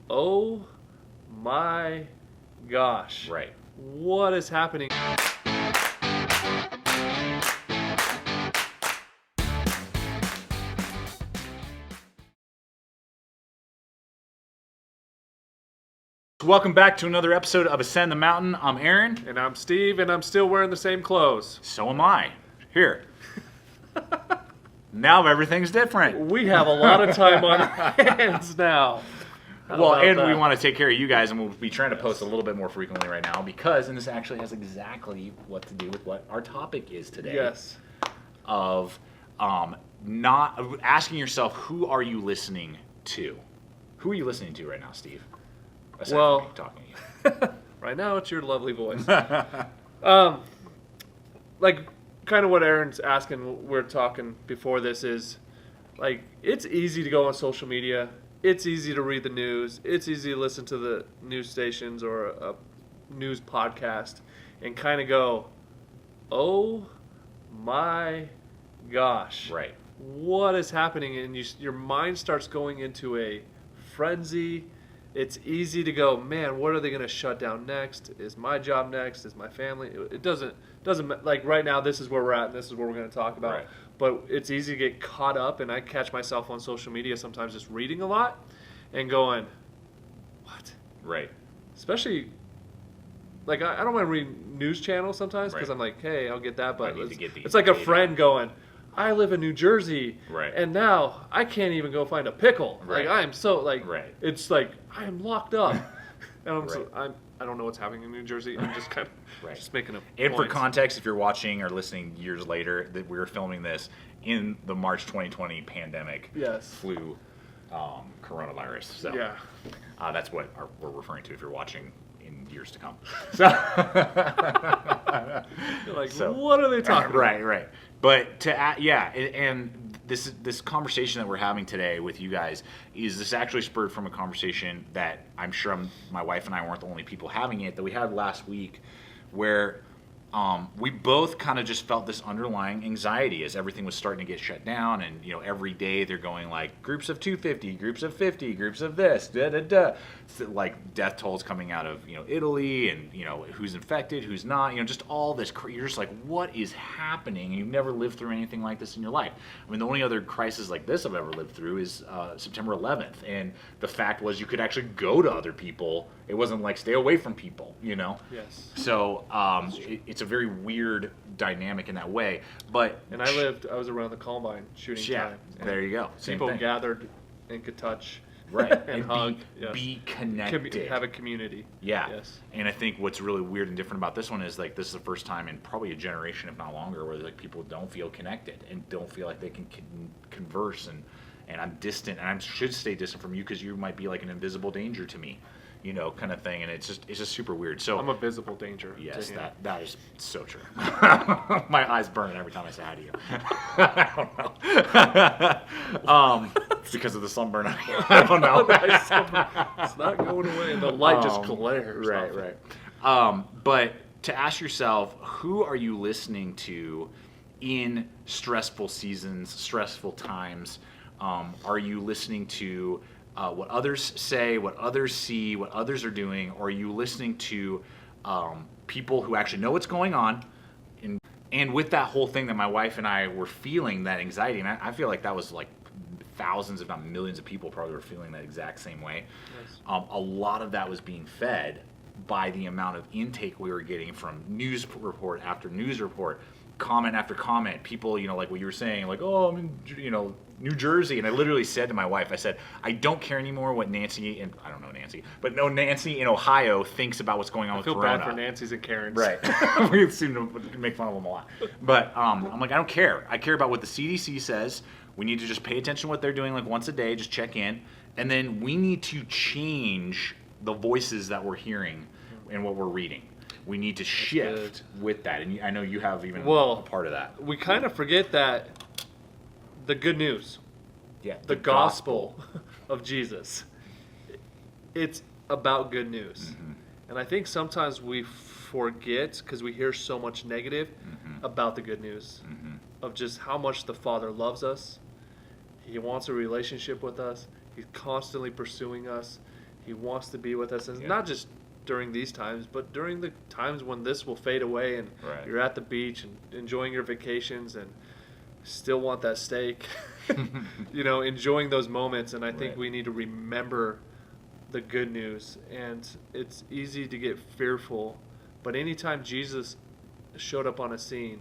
Oh my gosh. Right. What is happening? Welcome back to another episode of Ascend the Mountain. I'm Aaron. And I'm Steve, and I'm still wearing the same clothes. So am I. Here. Now everything's different. We have a lot of time on our hands now. Well, and we that? want to take care of you guys, and we'll be trying to post a little bit more frequently right now because, and this actually has exactly what to do with what our topic is today. Yes. Of not asking yourself, who are you listening to? Who are you listening to right now, Steve? Aside Well, from me talking to you. right now it's your lovely voice. Like, kind of what Aaron's asking, we're talking before this is, like, it's easy to go on social media. It's easy to read the news. It's easy to listen to the news stations or a news podcast and kind of go, oh my gosh. Right. What is happening? And your mind starts going into a frenzy. It's easy to go, man, what are they going to shut down next? Is my job next? Is my family? It doesn't, like right now, this is where we're at and this is what we're going to talk about. Right. But it's easy to get caught up, and I catch myself on social media sometimes just reading a lot and going, what? Right. Especially, like, I don't mind reading news channels sometimes because Right. I'm like, hey, I'll get that. But I need to get the it's like a data. friend going, I live in New Jersey, Right. and now I can't even go find a pickle. Right. Like, I am so, like, Right. it's like, I am locked up. And Right. I don't know what's happening in New Jersey. I'm just kind of Right. just making a And for point. context, if you're watching or listening years later, that we were filming this in the March 2020 pandemic Yes. flu coronavirus. So Yeah. that's what we're referring to if you're watching in years to come. So, You're like, So- what are they talking about? right, right. But to add, yeah, and this conversation that we're having today with you guys is this actually spurred from a conversation that I'm sure my wife and I weren't the only people having it, that we had last week, where we both kind of just felt this underlying anxiety as everything was starting to get shut down, and every day they're going like groups of 250, groups of 50, groups of this, da da da, so, like death tolls coming out of Italy, and who's infected, who's not, just all this. You're just like, what is happening? You've never lived through anything like this in your life. I mean, the only other crisis like this I've ever lived through is September 11th, and the fact was you could actually go to other people. It wasn't like stay away from people, Yes. So it's a very weird dynamic in that way. But And I was around the Columbine shooting yeah, time. and there you go. Same People thing. gathered and could touch. Right. and hug. Yes. Be connected. Have a community. Yeah. Yes. And I think what's really weird and different about this one is like this is the first time in probably a generation, if not longer, where like people don't feel connected and don't feel like they can converse, and I'm distant, and I should stay distant from you because you might be like an invisible danger to me, kind of thing. And it's just super weird. So I'm a visible danger. yes, to him. that is so true. My eyes burn every time I say hi to you. I don't know. It's because of the sunburn. I don't know. It's not going away, and the light just glares. Right, off it. right. But to ask yourself, who are you listening to in stressful seasons, stressful times? Are you listening to what others say, what others see, what others are doing? Or are you listening to people who actually know what's going on? And with that whole thing that my wife and I were feeling, that anxiety, and I feel like that was like thousands, if not millions of people probably were feeling that exact same way. Yes. A lot of that was being fed by the amount of intake we were getting from news report after news report, comment after comment. People, like what you were saying, like, oh, I'm in, New Jersey. And I literally said to my wife, I said, I don't care anymore what Nancy, and I don't know Nancy, but no, Nancy in Ohio thinks about what's going on I with feel Corona. bad for Nancy's and Karen's. Right. We seem to make fun of them a lot. But I'm like, I don't care. I care about what the CDC says. We need to just pay attention to what they're doing, like once a day, just check in. And then we need to change the voices that we're hearing and what we're reading. We need to shift with that. And I know you have even a part of that. We kind of forget that the good news, Yeah. the gospel of Jesus, it's about good news. Mm-hmm. And I think sometimes we forget, because we hear so much negative, about the good news of just how much the Father loves us. He wants a relationship with us. He's constantly pursuing us. He wants to be with us, and Yeah. not just during these times, but during the times when this will fade away and Right. you're at the beach and enjoying your vacations and still want that steak. Enjoying those moments. And I think Right. we need to remember the good news. And it's easy to get fearful, but anytime Jesus showed up on a scene,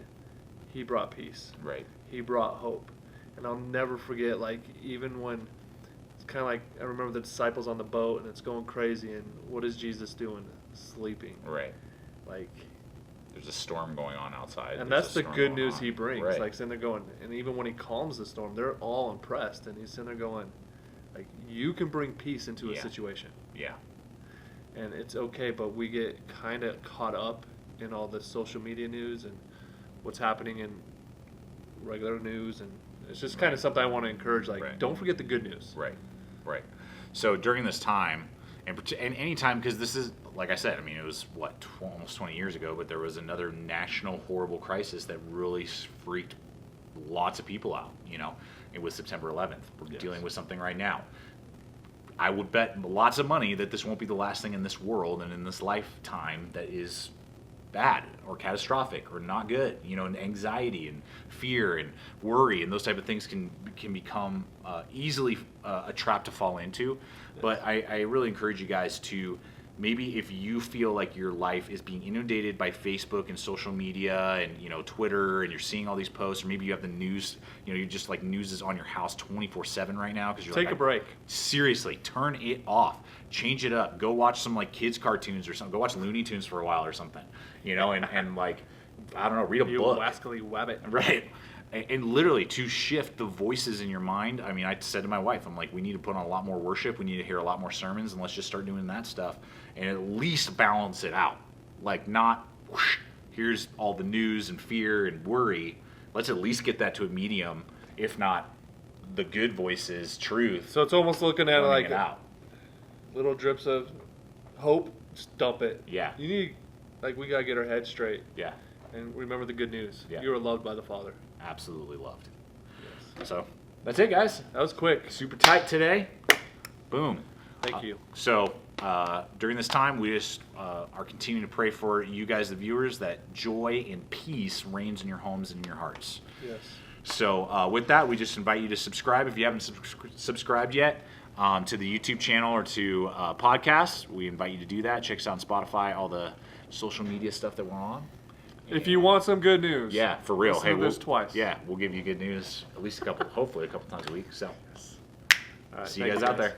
he brought peace. Right. He brought hope. And I'll never forget, like, even when it's kind of like, I remember the disciples on the boat and it's going crazy, and what is Jesus doing? Sleeping. Right. Like, There's a storm going on outside. and There's that's a the storm good going news on. he brings. Right. Like, sitting there going, and even when he calms the storm, they're all impressed, and he's sitting there going, like, you can bring peace into a Yeah. situation. Yeah. And it's okay, but we get kind of caught up in all the social media news and what's happening in regular news, and it's just kind of something I want to encourage. Like, Right. don't forget the good news. Right, right. So during this time, and any time, because this is, like I said, I mean, it was, almost 20 years ago, but there was another national horrible crisis that really freaked lots of people out, It was September 11th. We're Yes. dealing with something right now. I would bet lots of money that this won't be the last thing in this world and in this lifetime that is bad or catastrophic or not good. And anxiety and fear and worry and those type of things can become easily a trap to fall into. But I really encourage you guys to, maybe if you feel like your life is being inundated by Facebook and social media and Twitter, and you're seeing all these posts, or maybe you have the news, you're just like, news is on your house 24/7 right now because you're Take like, a break. seriously, turn it off, change it up, go watch some like kids cartoons or something, go watch Looney Tunes for a while or something, and like, I don't know, read a You book. wascally wabbit. Right. And literally to shift the voices in your mind. I mean, I said to my wife, I'm like, we need to put on a lot more worship. We need to hear a lot more sermons, and let's just start doing that stuff and at least balance it out. Like, not, whoosh, here's all the news and fear and worry. Let's at least get that to a medium, if not the good voices, truth. So it's almost looking at it pointing like it out. little drips of hope. Just dump it. Yeah. You need, like, we got to get our head straight Yeah. and remember the good news. Yeah. You are loved by the Father. Absolutely loved. Yes. So that's it, guys. That was quick. Super tight today. Boom. Thank you. So during this time, we just are continuing to pray for you guys, the viewers, that joy and peace reigns in your homes and in your hearts. Yes. So with that, we just invite you to subscribe if you haven't subscribed yet to the YouTube channel or to podcasts. We invite you to do that. Check us out on Spotify, all the social media stuff that we're on. If you want some good news, Yeah, for real. listen to this twice. Yeah, we'll give you good news at least hopefully a couple times a week. So All right, see you thank guys out there.